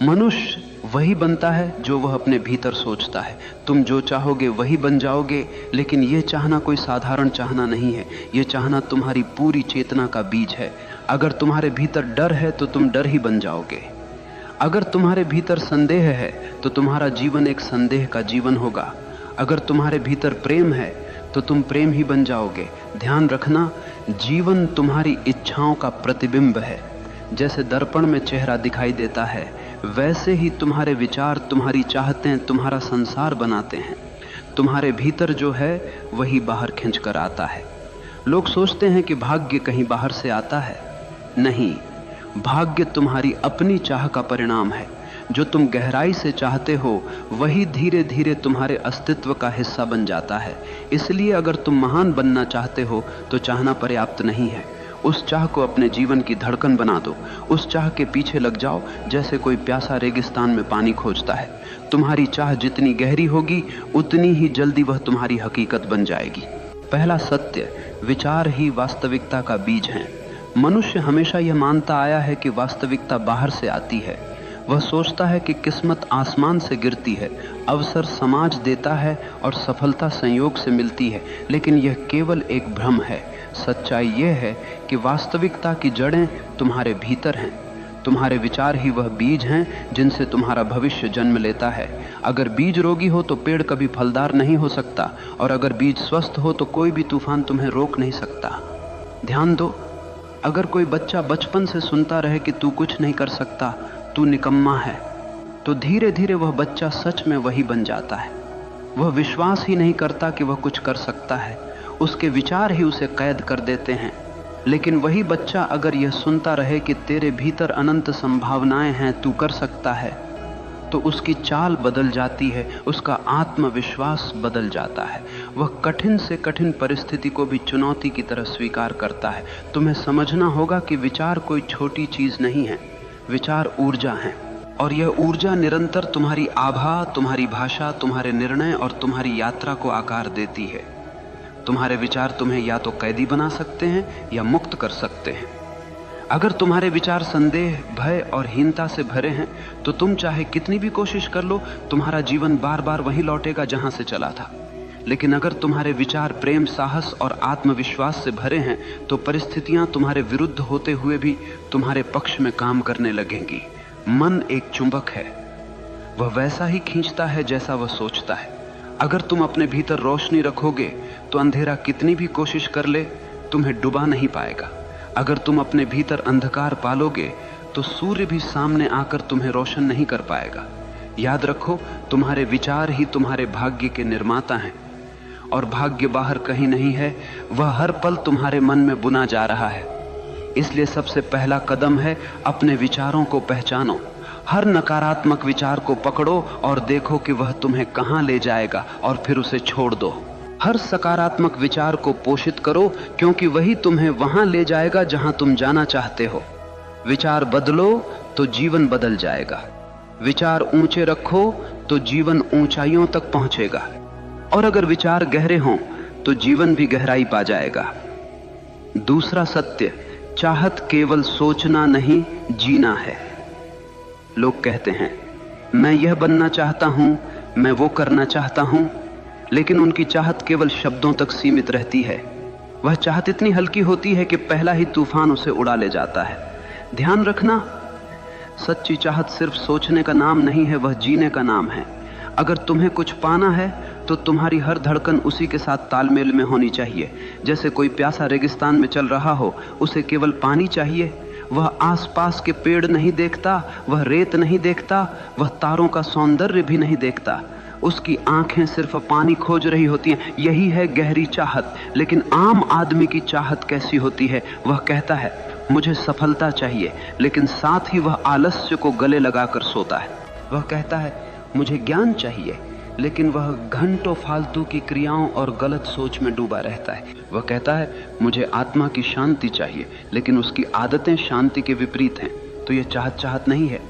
मनुष्य वही बनता है जो वह अपने भीतर सोचता है। तुम जो चाहोगे वही बन जाओगे, लेकिन यह चाहना कोई साधारण चाहना नहीं है। यह चाहना तुम्हारी पूरी चेतना का बीज है। अगर तुम्हारे भीतर डर है तो तुम डर ही बन जाओगे। अगर तुम्हारे भीतर संदेह है तो तुम्हारा जीवन एक संदेह का जीवन होगा। अगर तुम्हारे भीतर प्रेम है तो तुम प्रेम ही बन जाओगे। ध्यान रखना, जीवन तुम्हारी इच्छाओं का प्रतिबिंब है। जैसे दर्पण में चेहरा दिखाई देता है, वैसे ही तुम्हारे विचार, तुम्हारी चाहतें तुम्हारा संसार बनाते हैं। तुम्हारे भीतर जो है वही बाहर खिंच कर आता है। लोग सोचते हैं कि भाग्य कहीं बाहर से आता है। नहीं, भाग्य तुम्हारी अपनी चाह का परिणाम है। जो तुम गहराई से चाहते हो वही धीरे धीरे तुम्हारे अस्तित्व का हिस्सा बन जाता है। इसलिए अगर तुम महान बनना चाहते हो तो चाहना पर्याप्त नहीं है। उस चाह को अपने जीवन की धड़कन बना दो। उस चाह के पीछे लग जाओ जैसे कोई प्यासा रेगिस्तान में पानी खोजता है। तुम्हारी चाह जितनी गहरी होगी उतनी ही जल्दी वह तुम्हारी हकीकत बन जाएगी। पहला सत्य, विचार ही वास्तविकता का बीज है। मनुष्य हमेशा यह मानता आया है कि वास्तविकता बाहर से आती है। वह सोचता है कि किस्मत आसमान से गिरती है, अवसर समाज देता है और सफलता संयोग से मिलती है। लेकिन यह केवल एक भ्रम है। सच्चाई यह है कि वास्तविकता की जड़ें तुम्हारे भीतर हैं। तुम्हारे विचार ही वह बीज हैं जिनसे तुम्हारा भविष्य जन्म लेता है। अगर बीज रोगी हो तो पेड़ कभी फलदार नहीं हो सकता, और अगर बीज स्वस्थ हो तो कोई भी तूफान तुम्हें रोक नहीं सकता। ध्यान दो, अगर कोई बच्चा बचपन से सुनता रहे कि तू कुछ नहीं कर सकता, तू निकम्मा है, तो धीरे धीरे वह बच्चा सच में वही बन जाता है। वह विश्वास ही नहीं करता कि वह कुछ कर सकता है। उसके विचार ही उसे कैद कर देते हैं। लेकिन वही बच्चा अगर यह सुनता रहे कि तेरे भीतर अनंत संभावनाएं हैं, तू कर सकता है, तो उसकी चाल बदल जाती है, उसका आत्मविश्वास बदल जाता है। वह कठिन से कठिन परिस्थिति को भी चुनौती की तरह स्वीकार करता है। तुम्हें समझना होगा कि विचार कोई छोटी चीज नहीं है। विचार ऊर्जा है, और यह ऊर्जा निरंतर तुम्हारी आभा, तुम्हारी भाषा, तुम्हारे निर्णय और तुम्हारी यात्रा को आकार देती है। तुम्हारे विचार तुम्हें या तो कैदी बना सकते हैं या मुक्त कर सकते हैं। अगर तुम्हारे विचार संदेह, भय और हीनता से भरे हैं तो तुम चाहे कितनी भी कोशिश कर लो, तुम्हारा जीवन बार बार वहीं लौटेगा जहां से चला था। लेकिन अगर तुम्हारे विचार प्रेम, साहस और आत्मविश्वास से भरे हैं तो परिस्थितियां तुम्हारे विरुद्ध होते हुए भी तुम्हारे पक्ष में काम करने लगेंगी। मन एक चुंबक है, वह वैसा ही खींचता है जैसा वह सोचता है। अगर तुम अपने भीतर रोशनी रखोगे तो अंधेरा कितनी भी कोशिश कर ले तुम्हें डुबा नहीं पाएगा। अगर तुम अपने भीतर अंधकार पालोगे तो सूर्य भी सामने आकर तुम्हें रोशन नहीं कर पाएगा। याद रखो, तुम्हारे विचार ही तुम्हारे भाग्य के निर्माता हैं, और भाग्य बाहर कहीं नहीं है, वह हर पल तुम्हारे मन में बुना जा रहा है। इसलिए सबसे पहला कदम है अपने विचारों को पहचानो। हर नकारात्मक विचार को पकड़ो और देखो कि वह तुम्हें कहां ले जाएगा, और फिर उसे छोड़ दो। हर सकारात्मक विचार को पोषित करो, क्योंकि वही तुम्हें वहां ले जाएगा जहां तुम जाना चाहते हो। विचार बदलो तो जीवन बदल जाएगा। विचार ऊंचे रखो तो जीवन ऊंचाइयों तक पहुंचेगा, और अगर विचार गहरे हों तो जीवन भी गहराई पा जाएगा। दूसरा सत्य, चाहत केवल सोचना नहीं, जीना है। लोग कहते हैं, मैं यह बनना चाहता हूं, मैं वो करना चाहता हूं, लेकिन उनकी चाहत केवल शब्दों तक सीमित रहती है। वह चाहत इतनी हल्की होती है कि पहला ही तूफान उसे उड़ा ले जाता है। ध्यान रखना, सच्ची चाहत सिर्फ सोचने का नाम नहीं है, वह जीने का नाम है। अगर तुम्हें कुछ पाना है तो तुम्हारी हर धड़कन उसी के साथ तालमेल में होनी चाहिए। जैसे कोई प्यासा रेगिस्तान में चल रहा हो, उसे केवल पानी चाहिए। वह आसपास के पेड़ नहीं देखता, वह रेत नहीं देखता, वह तारों का सौंदर्य भी नहीं देखता। उसकी आंखें सिर्फ पानी खोज रही होती हैं। यही है गहरी चाहत। लेकिन आम आदमी की चाहत कैसी होती है? वह कहता है, मुझे सफलता चाहिए, लेकिन साथ ही वह आलस्य को गले लगाकर सोता है। वह कहता है, मुझे ज्ञान चाहिए, लेकिन वह घंटों फालतू की क्रियाओं और गलत सोच में डूबा रहता है। वह कहता है, मुझे आत्मा की शांति चाहिए, लेकिन उसकी आदतें शांति के विपरीत हैं। तो यह चाहत नहीं है,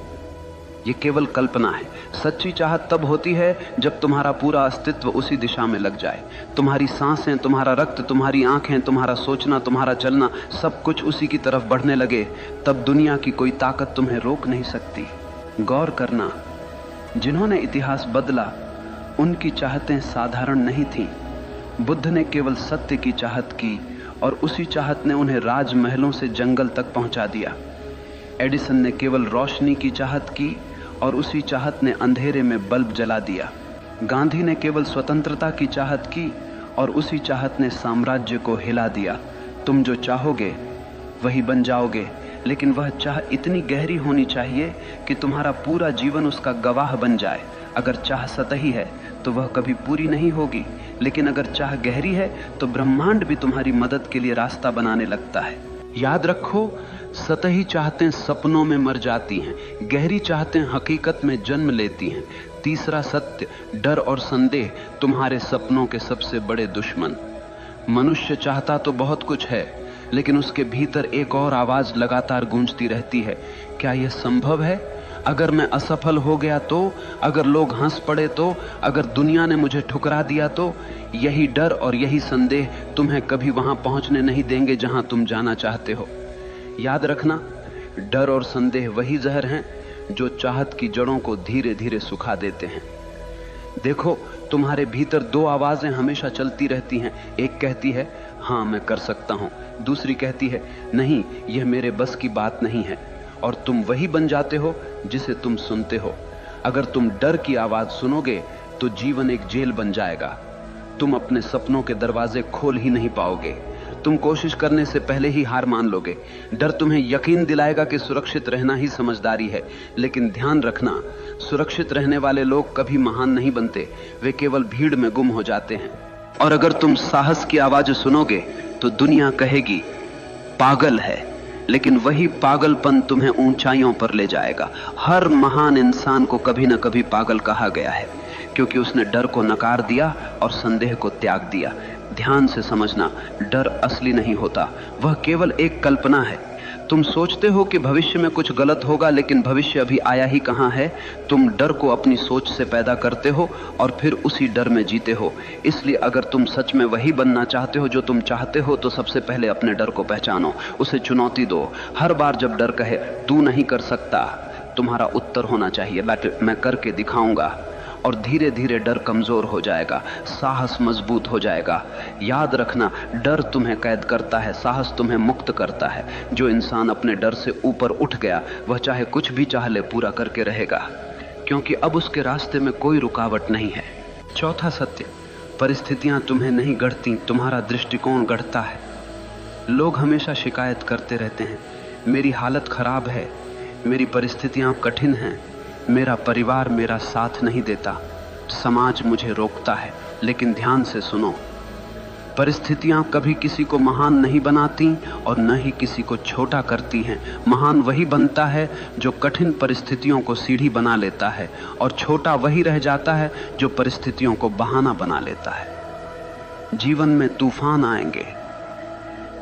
ये केवल कल्पना है। सच्ची चाहत तब होती है जब तुम्हारा पूरा अस्तित्व उसी दिशा में लग जाए। तुम्हारी सांसें, तुम्हारा रक्त, तुम्हारी आंखें, तुम्हारा सोचना, तुम्हारा चलना, सब कुछ उसी की तरफ बढ़ने लगे। तब दुनिया की कोई ताकत तुम्हें रोक नहीं सकती। गौर करना, जिन्होंने इतिहास बदला उनकी चाहतें साधारण नहीं थीं। बुद्ध ने केवल सत्य की चाहत की और उसी चाहत ने उन्हें राजमहलों से जंगल तक पहुंचा दिया। एडिसन ने केवल रोशनी की चाहत की और उसी चाहत ने अंधेरे में बल्ब जला दिया। गांधी ने केवल स्वतंत्रता की चाहत की और उसी चाहत ने साम्राज्य को हिला दिया। तुम जो चाहोगे वही बन जाओगे, लेकिन वह चाह इतनी गहरी होनी चाहिए कि तुम्हारा पूरा जीवन उसका गवाह बन जाए। अगर चाह सतही है तो वह कभी पूरी नहीं होगी, लेकिन अगर चाह गहरी है तो ब्रह्मांड भी तुम्हारी मदद के लिए रास्ता बनाने लगता है। याद रखो, सतही चाहतें सपनों में मर जाती हैं, गहरी चाहतें हकीकत में जन्म लेती हैं। तीसरा सत्य, डर और संदेह तुम्हारे सपनों के सबसे बड़े दुश्मन। मनुष्य चाहता तो बहुत कुछ है, लेकिन उसके भीतर एक और आवाज लगातार गूंजती रहती है, क्या यह संभव है? अगर मैं असफल हो गया तो, अगर लोग हंस पड़े तो, अगर दुनिया ने मुझे ठुकरा दिया तो? यही डर और यही संदेह तुम्हें कभी वहां पहुंचने नहीं देंगे जहां तुम जाना चाहते हो। याद रखना, डर और संदेह वही जहर हैं जो चाहत की जड़ों को धीरे धीरे सुखा देते हैं। देखो, तुम्हारे भीतर दो आवाजें हमेशा चलती रहती हैं। एक कहती है हां मैं कर सकता हूं, दूसरी कहती है नहीं, यह मेरे बस की बात नहीं है। और तुम वही बन जाते हो जिसे तुम सुनते हो। अगर तुम डर की आवाज सुनोगे तो जीवन एक जेल बन जाएगा। तुम अपने सपनों के दरवाजे खोल ही नहीं पाओगे। तुम कोशिश करने से पहले ही हार मान लोगे। डर तुम्हें यकीन दिलाएगा कि सुरक्षित रहना ही समझदारी है, लेकिन ध्यान रखना, सुरक्षित रहने वाले लोग कभी महान नहीं बनते, वे केवल भीड़ में गुम हो जाते हैं। और अगर तुम साहस की आवाज सुनोगे तो दुनिया कहेगी पागल है, लेकिन वही पागलपन तुम्हें ऊंचाइयों पर ले जाएगा। हर महान इंसान को कभी न कभी पागल कहा गया है, क्योंकि उसने डर को नकार दिया और संदेह को त्याग दिया। ध्यान से समझना, डर असली नहीं होता, वह केवल एक कल्पना है। तुम सोचते हो कि भविष्य में कुछ गलत होगा, लेकिन भविष्य अभी आया ही कहां है। तुम डर को अपनी सोच से पैदा करते हो और फिर उसी डर में जीते हो। इसलिए अगर तुम सच में वही बनना चाहते हो जो तुम चाहते हो, तो सबसे पहले अपने डर को पहचानो, उसे चुनौती दो। हर बार जब डर कहे तू नहीं कर सकता, तुम्हारा उत्तर होना चाहिए मैं करके दिखाऊंगा। और धीरे धीरे डर कमजोर हो जाएगा, साहस मजबूत हो जाएगा। याद रखना, डर तुम्हें कैद करता है, साहस तुम्हें मुक्त करता है। जो इंसान अपने डर से ऊपर उठ गया, वह चाहे कुछ भी चाह ले पूरा करके रहेगा, क्योंकि अब उसके रास्ते में कोई रुकावट नहीं है। चौथा सत्य, परिस्थितियां तुम्हें नहीं गढ़ती, तुम्हारा दृष्टिकोण गढ़ता है। लोग हमेशा शिकायत करते रहते हैं, मेरी हालत खराब है, मेरी परिस्थितियां कठिन हैं, मेरा परिवार मेरा साथ नहीं देता, समाज मुझे रोकता है। लेकिन ध्यान से सुनो, परिस्थितियां कभी किसी को महान नहीं बनाती और न ही किसी को छोटा करती हैं। महान वही बनता है जो कठिन परिस्थितियों को सीढ़ी बना लेता है, और छोटा वही रह जाता है जो परिस्थितियों को बहाना बना लेता है। जीवन में तूफान आएंगे,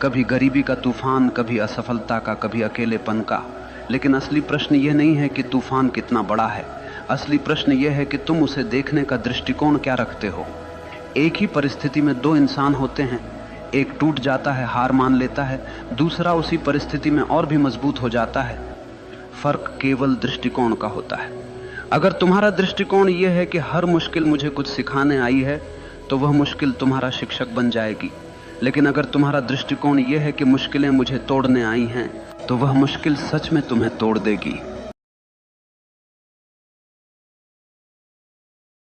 कभी गरीबी का तूफान, कभी असफलता का, कभी अकेलेपन का। लेकिन असली प्रश्न यह नहीं है कि तूफान कितना बड़ा है, असली प्रश्न यह है कि तुम उसे देखने का दृष्टिकोण क्या रखते हो। एक ही परिस्थिति में दो इंसान होते हैं, एक टूट जाता है, हार मान लेता है, दूसरा उसी परिस्थिति में और भी मजबूत हो जाता है। फर्क केवल दृष्टिकोण का होता है। अगर तुम्हारा दृष्टिकोण यह है कि हर मुश्किल मुझे कुछ सिखाने आई है, तो वह मुश्किल तुम्हारा शिक्षक बन जाएगी। लेकिन अगर तुम्हारा दृष्टिकोण यह है कि मुश्किलें मुझे तोड़ने आई हैं, तो वह मुश्किल सच में तुम्हें तोड़ देगी।